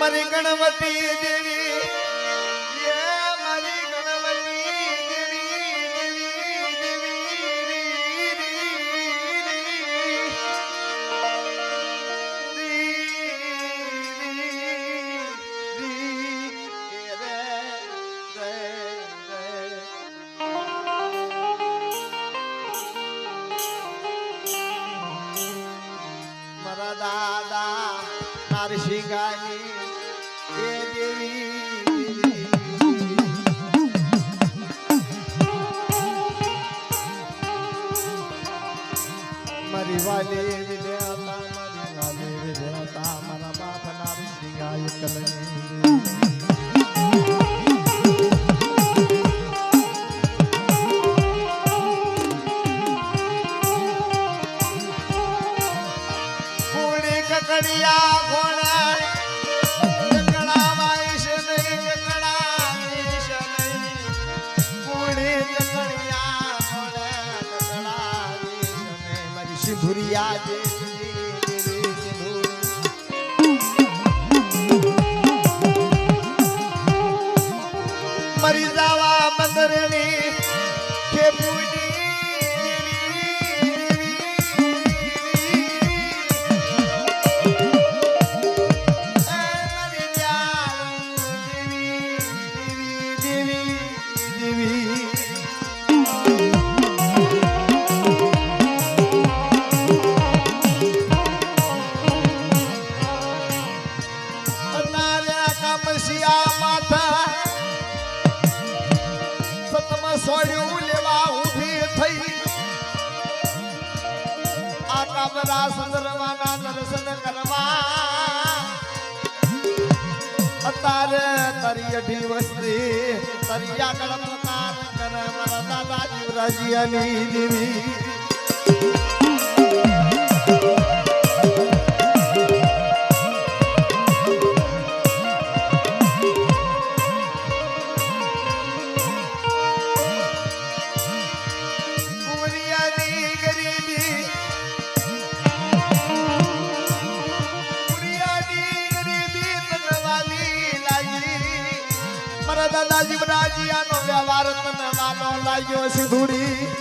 મારી ગણવતી દેવી એ મારી ગણવતી મારા દાદા નરસિંહાની એ દેવી મારી વાલી વિદ્યાતા મારી વાલી વિદ્યાતા મારા બાપ નરસિંહા એકલની કકડિયા ઘોડા કકડા વાઈશ નહીં કકડા વાઈશ નહીં કુડી કકડિયા ઘોડા કકડા વાઈશ નહીં મારી સિંધુરિયા દેવી મરી જાવા મંદરની ખેપુડી સોડ્યું લેવા ઊભી થઈ આ કાબરા સુંદરવાના દર્શન કરવા અત્યારે તારી અઢી વસ્તી તારી આગળ પ્રકાર કરે મારા દાદા જીવરાજીયાની દેવી દાદા જીવરાજીયાનો વ્યવહાર તને વાલો લાગ્યો સિંધુડી